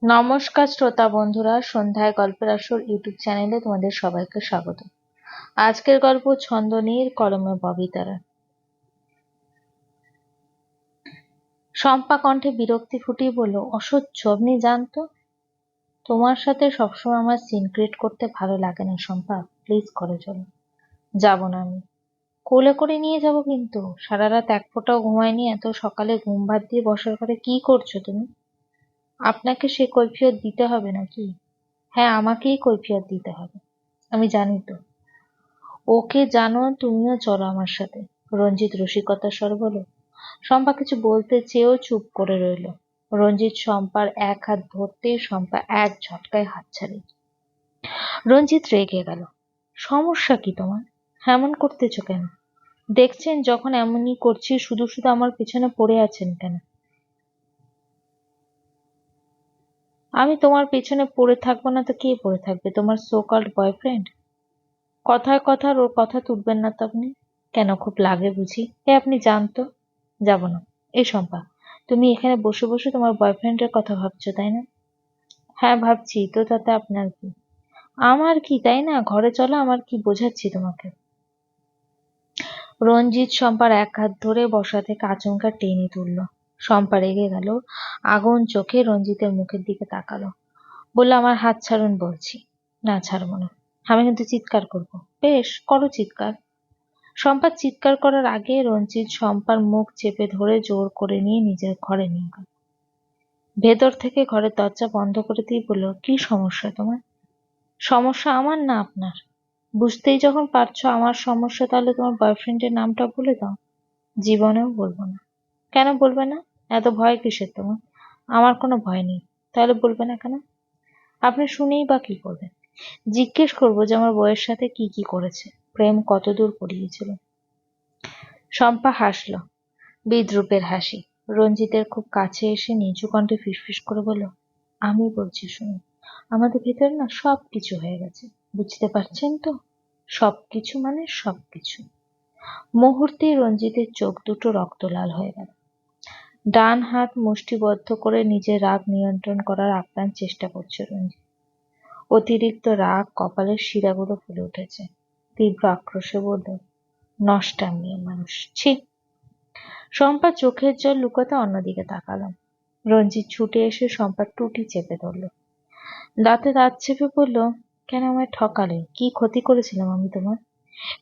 নমস্কার শ্রোতা বন্ধুরা, সন্ধ্যায় গল্পের আসর ইউটিউব চ্যানেলে তোমাদের সবাইকে স্বাগত। আজকের গল্প ছন্দনীর কলমে ববিতারা। শম্পা কণ্ঠে বিরক্তি ফুটিয়ে বলল, অসহ্য, আপনি জানতো তোমার সাথে সবসময় আমার সিন ক্রিয়েট করতে ভালো লাগে না। শম্পা, প্লিজ ঘরে চলো। যাবো না আমি। কোলে করে নিয়ে যাব কিন্তু। সারা রাত এক ফোঁটাও ঘুমায়নি, এত সকালে ঘুম ভাত দিয়ে বসার ঘরে কি করছো তুমি? আপনাকে সে কৈফিয়ত দিতে হবে নাকি? হ্যাঁ, আমাকেই কৈফিয়ত দিতে হবে। আমি জানি তো। ওকে জানো, তুমিও চলো আমার সাথে। রঞ্জিত রসিকতার স্বরে বলল। শম্পা কিছু বলতে চেয়েও চুপ করে রইল। রঞ্জিত শম্পার এক হাত ধরতেই শম্পা এক ঝটকায় হাত ছাড়ে। রঞ্জিত রেগে গেল। সমস্যা কি তোমার? এমন করতেছো কেন? দেখছেন যখন এমনই করছি, শুধু শুধু আমার পিছনে পড়ে আছেন কেন? আমি তোমার পেছনে পড়ে থাকবো না তো কে পড়ে থাকবে? তোমার সো কল্ড বয়ফ্রেন্ড। কথায় কথার ওর কথা তুলবেন না তো আপনি। কেন, খুব লাগে বুঝি? আপনি জানতো। যাব না। এই শম্পা, তুমি এখানে বসে বসে তোমার বয়ফ্রেন্ডের কথা ভাবছো, তাই না? হ্যাঁ ভাবছি তো, তাতে আপনার কি? আমার কি, তাই না? ঘরে চলো, আমার কি বোঝাচ্ছি তোমাকে। রঞ্জিত শম্পার এক হাত ধরে বসা থেকে আচমকা টেনে তুলল। শম্পা রেগে গেল। আগুন চোখে রঞ্জিতের মুখের দিকে তাকালো। বললো, আমার হাত ছাড়ুন বলছি। না, ছাড়বো না। আমি কিন্তু চিৎকার করবো। বেশ, করো চিৎকার। শম্পার চিৎকার করার আগে রঞ্জিত শম্পার মুখ চেপে ধরে জোর করে নিয়ে নিজের ঘরে নিয়ে গেল। ভেতর থেকে ঘরের দরজা বন্ধ করে দিয়ে বলল, কি সমস্যা তোমার? সমস্যা আমার না আপনার। বুঝতেই যখন পারছো আমার সমস্যা, তাহলে তোমার বয়ফ্রেন্ডের নামটা বলে দাও। জীবনেও বলবো না। কেন বলবে না? এত ভয় কিসের তোমার? আমার কোনো ভয় নেই। তাহলে বলবে না কেন? আপনি শুনেই বা কি করবেন? জিজ্ঞেস করবো যে আমার বউয়ের সাথে কি কি করেছে, প্রেম কতদূর পড়িয়েছিল। শম্পা হাসল, বিদ্রূপের হাসি। রঞ্জিতের খুব কাছে এসে নিচু কণ্ঠে ফিসফিস করে বলল, আমি বলছি শুনুন, আমাদের ভেতরে না সবকিছু হয়ে গেছে। বুঝতে পারছেন তো? সবকিছু মানে সবকিছু। মুহূর্তেই রঞ্জিতের চোখ দুটো রক্তলাল হয়ে গেল। ডান হাত মুষ্টিবদ্ধ করে নিজের রাগ নিয়ন্ত্রণ করার আপ্রাণ চেষ্টা করছে রঞ্জিত। অতিরিক্ত রাগ কপালের শিরাগুলো ফুলে উঠেছে। তীব্র আক্রোশে বলল, নষ্টা মেয়ে মানুষ, ছি। শম্পা চোখের জল লুকোতে অন্যদিকে তাকালো। রঞ্জিত ছুটে এসে শম্পার টুটি চেপে ধরল। দাঁতে দাঁত চেপে বলল, কেন আমায় ঠকালে? কি ক্ষতি করেছিলাম আমি তোমার?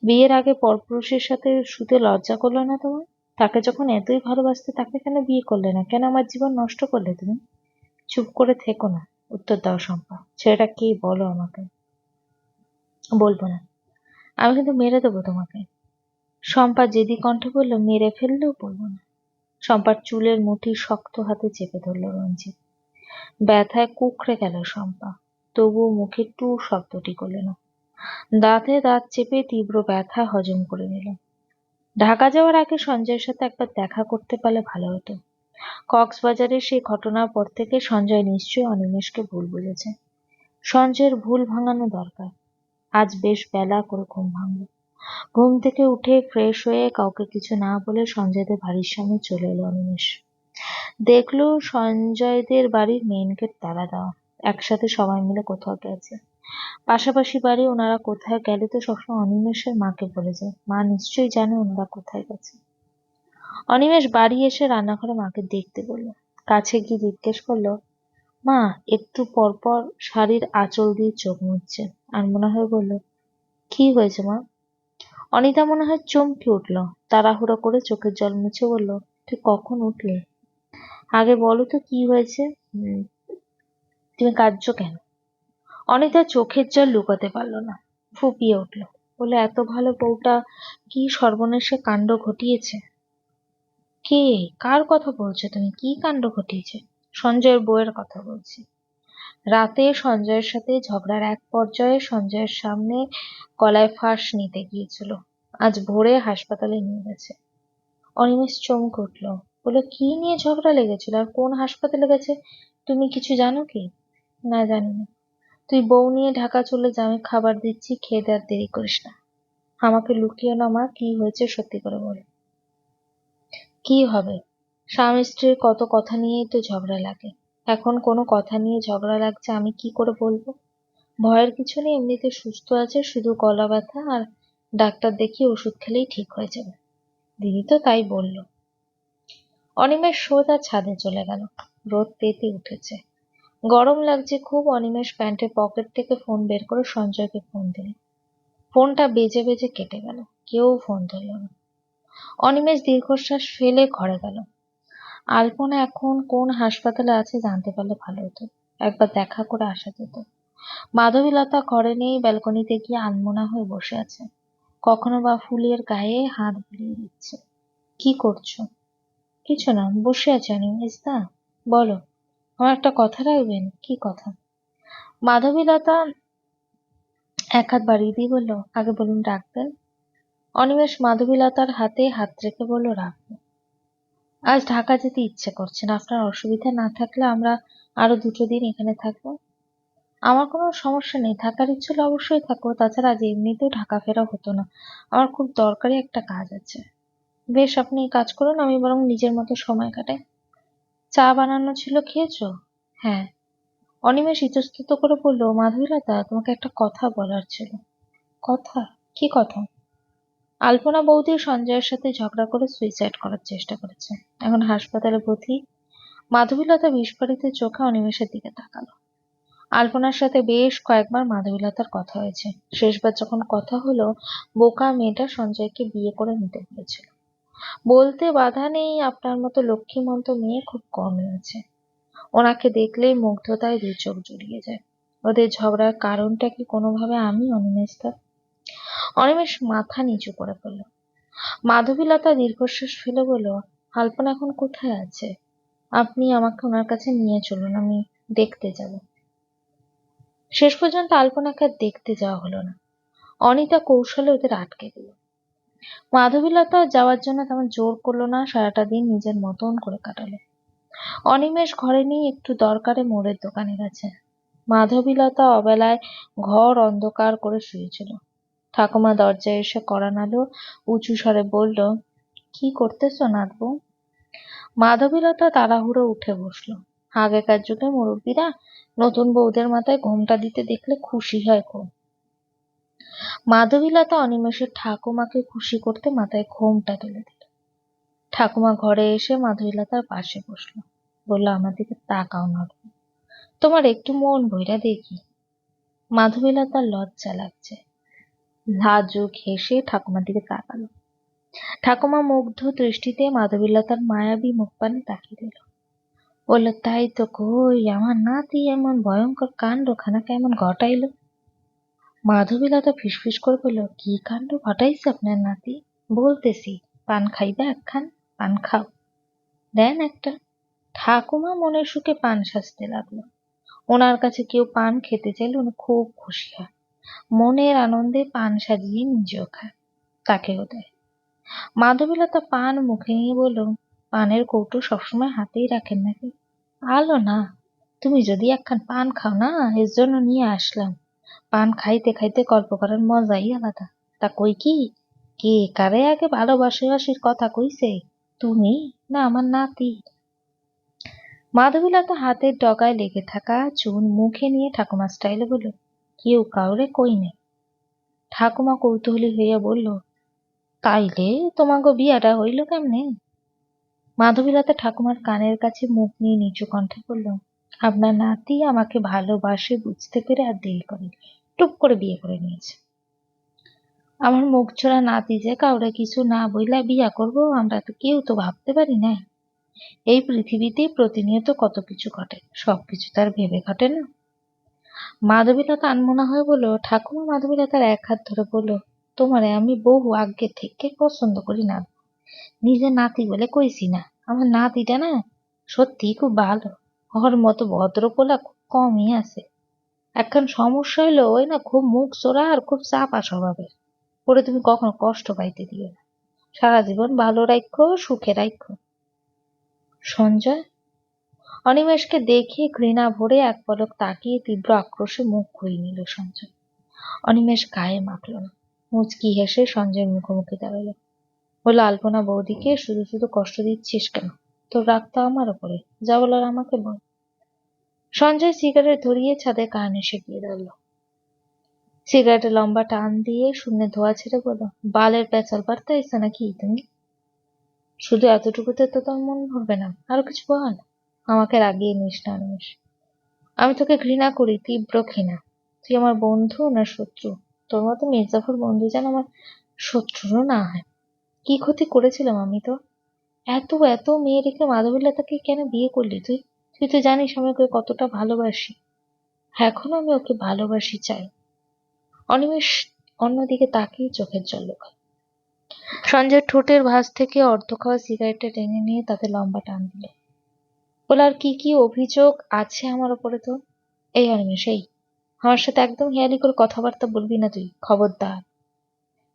বিয়ের আগে পরপুরুষের সাথে শুতে লজ্জা করলো না তোমার? তাকে যখন এতই ভালোবাসতে, তাকে কেন বিয়ে করলে না? কেন আমার জীবন নষ্ট করলে তুমি? চুপ করে থেকো না, উত্তর দাও শম্পা। ছেলেটা কে বলো আমাকে। বলবো না। আমি কিন্তু মেরে দেবো তোমাকে। শম্পা জেদি কণ্ঠে বলল, মেরে ফেললেও বলবো না। শম্পার চুলের মুঠি শক্ত হাতে চেপে ধরল রঞ্জিত। ব্যথায় কুঁকড়ে গেল শম্পা, তবুও মুখে টু শব্দটি করল না। দাঁতে দাঁত চেপে তীব্র ব্যথা হজম করে নিল। ঢাকা যাওয়ার আগে সঞ্জয়ের সাথে একবার দেখা করতে পারলে ভালো হতো। কক্সবাজারের সেই ঘটনার পর থেকে সঞ্জয় নিশ্চয়ই অনিমেষকে ভুল বুঝেছে। সঞ্জয়ের ভুল ভাঙানো দরকার। আজ বেশ বেলা করে ঘুম ভাঙল। ঘুম থেকে উঠে ফ্রেশ হয়ে কাউকে কিছু না বলে সঞ্জয়দের বাড়ির সামনে চলে এলো অনিমেষ। দেখলো সঞ্জয়দের বাড়ির মেইন গেট তালা দেওয়া। একসাথে সবাই মিলে কোথাও গেছে। পাশাপাশি বাড়ি, ওনারা কোথায় গেলে তো সবসময় অনিমেষের মাকে বলে যায়। মা নিশ্চয়ই জানে ওনারা কোথায় গেছে। অনিমেষ বাড়ি এসে রান্নাঘরে মাকে দেখতে বলল। কাছে গিয়ে জিজ্ঞেস করলো, মা একটু পর পর শাড়ির আঁচল দিয়ে চোখ মুছছে, আর মনে হয় বলল, কি হয়েছে মা? অনিতা মনে হয় চমকে উঠল। তাড়াহুড়ো করে চোখের জল মুছে বলল, তুই কখন উঠলি? আগে বলো তো কি হয়েছে। তুমি কাঁদছো কেন? অনিতা চোখের জল লুকাতে পারল না, ফুপিয়ে উঠল। বলে, এত ভালো বউটা কি সর্বনেশে কাণ্ড ঘটিয়েছে। কে? কার কথা বলছো তুমি? কি কাণ্ড ঘটিয়েছে? সঞ্জয়ের বউয়ের কথা বলছি। রাতে সঞ্জয়ের সাথে ঝগড়ার এক পর্যায়ে সঞ্জয়ের সামনে গলায় ফাঁস নিতে গিয়েছিল। আজ ভোরে হাসপাতালে নিয়ে গেছে। অনিমেষ চমকে উঠল। বলল, কি নিয়ে ঝগড়া লেগেছিল আর কোন হাসপাতালে গেছে? তুমি কিছু জানো কি? না, জানি না। তুই বউ নিয়ে ঢাকা চলে যা, আমি খাবার দিচ্ছি, খেয়ে দে, আর দেরি করিস না। আমাকে লুকিয়ে না মা, কি হয়েছে সত্যি করে বল। কি হবে? স্বামী স্ত্রীর কত কথা নিয়েই তো ঝগড়া লাগে। এখন কোনো কথা নিয়ে ঝগড়া লাগছে, আমি কি করে বলবো? ভয়ের কিছু নেই, এমনিতে সুস্থ আছে, শুধু গলা ব্যথা, আর ডাক্তার দেখিয়ে ওষুধ খেলেই ঠিক হয়ে যাবে। দিদি তো তাই বলল। অনিমেষ সোজা ছাদে চলে গেল। রোদ তেতে উঠেছে, গরম লাগছে খুব। অনিমেষ প্যান্টের পকেট থেকে ফোন বের করে সঞ্জয়কে ফোন দিল। ফোনটা বেজে বেজে কেটে গেল, কেউ ফোন ধরল না। অনিমেষ দীর্ঘশ্বাস ফেলে ঘরে গেল। আলপনা এখন কোন হাসপাতালে আছে জানতে পারলে ভালো হতো, একবার দেখা করে আসা যেত। মাধবীলতা ঘরে নেই, ব্যালকনিতে গিয়ে আনমনা হয়ে বসে আছে, কখনো বা ফুলের গায়ে হাত বুলিয়ে দিচ্ছে। কি করছো? কিছু না, বসে আছি। অনিমেষ দা, বলো, আমার একটা কথা রাখবেন। কি কথা? মাধবীলতা এক হাত বাড়িয়ে দিয়ে বলল, আগে বলুন রাখবেন। অনিমেষ মাধবীলতার হাতে হাত রেখে বলল, রাখবো। আজ ঢাকা যেতে ইচ্ছে করছে না, আপনার অসুবিধা না থাকলে আমরা আরো 2 দিন এখানে থাকবো। আমার কোনো সমস্যা নেই, থাকার ইচ্ছে হলে অবশ্যই থাকবো, তাছাড়া আজ এমনিতেও ঢাকা ফেরা হতো না, আমার খুব দরকারি একটা কাজ আছে। বেশ, আপনি এই কাজ করুন, আমি বরং নিজের মতো সময় কাটাই। চা বানানো ছিল, খেয়েছো? হ্যাঁ। অনিমেষ ইতস্তত করে বলল, মাধবীলতা, তোমাকে একটা কথা বলার ছিল। কথা? কি কথা? আলপনা বৌদি সঞ্জয়ের সাথে ঝগড়া করে সুইসাইড করার চেষ্টা করেছে, এখন হাসপাতালে ভর্তি। মাধবীলতা বিস্ফারিত চোখে অনিমেষের দিকে তাকালো। আলপনার সাথে বেশ কয়েকবার মাধবীলতার কথা হয়েছে, শেষবার যখন কথা হলো, বোকা মেয়েটা সঞ্জয়কে বিয়ে করে নিতে বলেছিল। বলতে বাধা নেই, আপনার মতো লক্ষ্মীমন্ত মেয়ে খুব কমই আছে। ওনাকে দেখলেই মুগ্ধতায় 2 চোখ জুড়িয়ে যায়। ওদের ঝগড়ার কারণটা কি কোনোভাবে আমি? অনিমেষদা? অনিমেষ মাথা নিচু করে বলল। মাধবীলতা দীর্ঘশ্বাস ফেলে বলল, আলপনা এখন কোথায় আছে? আপনি আমাকে ওনার কাছে নিয়ে চলুন, আমি দেখতে যাব। শেষ পর্যন্ত আলপনাকে আর দেখতে যাওয়া হলো না। অনিতা কৌশলে ওদের আটকে দিল। মাধবীলতা যাওয়ার জন্য তেমন জোর করলো না, সারাটা দিন নিজের মতন করে কাটালো। অনিমেষ ঘরে নেই, একটু দরকারে মোড়ের দোকানে গেছে। মাধবীলতা অবেলায় ঘর অন্ধকার করে শুয়েছিল। ঠাকুমা দরজায় এসে কড়া নাড়ল, উঁচু স্বরে বলল, কি করতেছো নাতবু? মাধবীলতা তাড়াহুড়ো উঠে বসলো। আগেকার যুগে মুরব্বীরা নতুন বউদের মাথায় ঘোমটা দিতে দেখলে খুশি হয় খুব। মাধবীলতা অনিমেষের ঠাকুমাকে খুশি করতে মাথায় ঘোমটা তুলে দিল। ঠাকুমা ঘরে এসে মাধবীলতার পাশে বসলো, বলল, আমার দিকে তাকাও না, তোমার একটু মন ভইরা দেখি। মাধবীলতার লজ্জা লাগছে, লাজুক হেসে ঠাকুমার দিকে তাকালো। ঠাকুমা মুগ্ধ দৃষ্টিতে মাধবীলতার মায়াবী মুখপানে তাকিয়ে দিল, বলল, তাই তো কই, আমার নাতি এমন ভয়ঙ্কর কাণ্ড খানা কেমন ঘটাইল? মাধবীলতা ফিসফিস করে বলল, কি কাণ্ড ঘটাইছে আপনার নাতি? বলতেছি, পান খাইবে একখান? পান খাও, দেন একটা। ঠাকুমা মনের সুখে পান সাজতে লাগলো। ওনার কাছে কেউ পান খেতে চাইলে উনি খুব খুশি হয়, মনের আনন্দে পান সাজিয়ে নিজেও খায়, তাকেও দেয়। মাধবীলতা পান মুখে নিয়ে বলল, পানের কৌটো সবসময় হাতেই রাখেন নাকি? আলো না, তুমি যদি একখান পান খাও না, এর জন্য নিয়ে আসলাম। পান খাইতে খাইতে গল্প করার মজাই আলাদা। তা কই কি, কে কারে আগে ভালোবাসাবাসির কথা কইছে, তুমি না আমার নাতি? মাধবীলতা হাতের ডগায় লেগে থাকা চুন মুখে নিয়ে ঠাকুমা স্টাইলে বলল, কেউ কাউরে কই নাই। ঠাকুমা কৌতূহলী হইয়া বলল, তাইলে তোমাগো বিয়াটা হইল কেমনে? মাধবীলতা ঠাকুমার কানের কাছে মুখ নিয়ে নিচু কণ্ঠে বলল, আপনার নাতি আমাকে ভালোবাসে বুঝতে পেরে আর দেরি করে টুপ করে বিয়ে করে নিয়েছে। আমার মুখ ছোড়া নাতি যে কাউরে কিছু না বইলা বিয়া করবো, আমরা তো কেউ তো ভাবতে পারি না। এই পৃথিবীতে প্রতিনিয়ত কত কিছু ঘটে, সবকিছু তার ভেবে ঘটে না। মাধবীলতা আনমনা হয়ে বলল, ঠাকুমা মাধবীলতার এক হাত ধরে বলল, তোমারে আমি বহু আগে থেকে পছন্দ করি না, নিজের নাতি বলে কইছি না। আমার নাতিটা না সত্যি খুব ভালো, ওর মতো ভদ্রপোলা খুব কমই আছে। একখান সমস্যা হইলো, ওই না খুব মুখ চোরা আর খুব চাপা স্বভাবের, ওরে তুমি কখনো কষ্ট পাইতে দিও না, সারা জীবন ভালো রাখো, সুখে রাখো। সঞ্জয়? অনিমেষকে দেখে ঘৃণা ভরে এক পলক তাকিয়ে তীব্র আক্রোশে মুখ ঘুরিয়ে নিল সঞ্জয়। অনিমেষ গায়ে মাখল না, মুচকি হেসে সঞ্জয়ের মুখোমুখি দাঁড়ালো, বলল, আলপনা বৌদিকে শুধু শুধু কষ্ট দিচ্ছিস কেন? তোর রাগ তো আমার ওপরে, যা বলার আমাকে বল। সঞ্জয় সিগারেট ধরিয়ে ছাদে কান এসে গিয়ে ধরল। সিগারেটে লম্বা টান দিয়ে শূন্যে ধোঁয়া ছেড়ে বলল, বালের পেঁচাল পারতে আইসা নাকি তুমি? শুধু এতটুকুতে তো তোর মন ভরবে না, আরো কিছু বল। আমাকে রাগিয়ে নিস না অনিমেষ। আমি তোকে ঘৃণা করি, তীব্র ঘৃণা। তুই আমার বন্ধু না শত্রু? তোর মতো মির্জাফর বন্ধু যেন আমার শত্রুরও না হয়। কি ক্ষতি করেছিলাম আমি তো? এত এত মেয়ে রেখে মাধবীলতাকে কেন বিয়ে করলি তুই? তুই তো জানিস আমি ওকে কতটা ভালোবাসি। এখনো আমি ওকে ভালোবাসি, চাই। অনিমেষ অন্যদিকে তাকিয়ে চোখের জল লুকাল। সঞ্জয় ঠোঁটের ভাঁজ থেকে অর্ধ খাওয়া সিগারেটটা টেনে নিয়ে তাতে লম্বা টান দিল। বলে, আর কি কি অভিযোগ আছে আমার ওপরে তোর? এই অনিমেষ, এই আমার সাথে একদম হেয়ালি করে কথাবার্তা বলবি না তুই, খবরদার।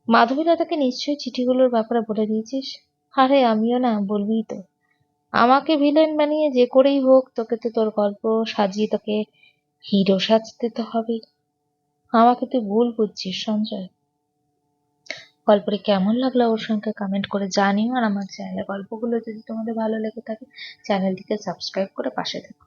মাধবীলতাকে নিশ্চয়ই চিঠিগুলোর ব্যাপারে বলে দিয়েছিস? আরে আমিও না, বলবিই তো। আমাকে ভিলেন বানিয়ে যে করেই হোক তোকে তো তোর গল্প সাজিয়ে তোকে হিরো সাজতে তো হবেই। আমাকে তুই ভুল বুঝছিস সঞ্জয়। গল্পটি কেমন লাগলো ওর সঙ্গে কমেন্ট করে জানিও, আর আমার চ্যানেলের গল্পগুলো যদি তোমাদের ভালো লেগে থাকে চ্যানেলটিকে সাবস্ক্রাইব করে পাশে থেকো।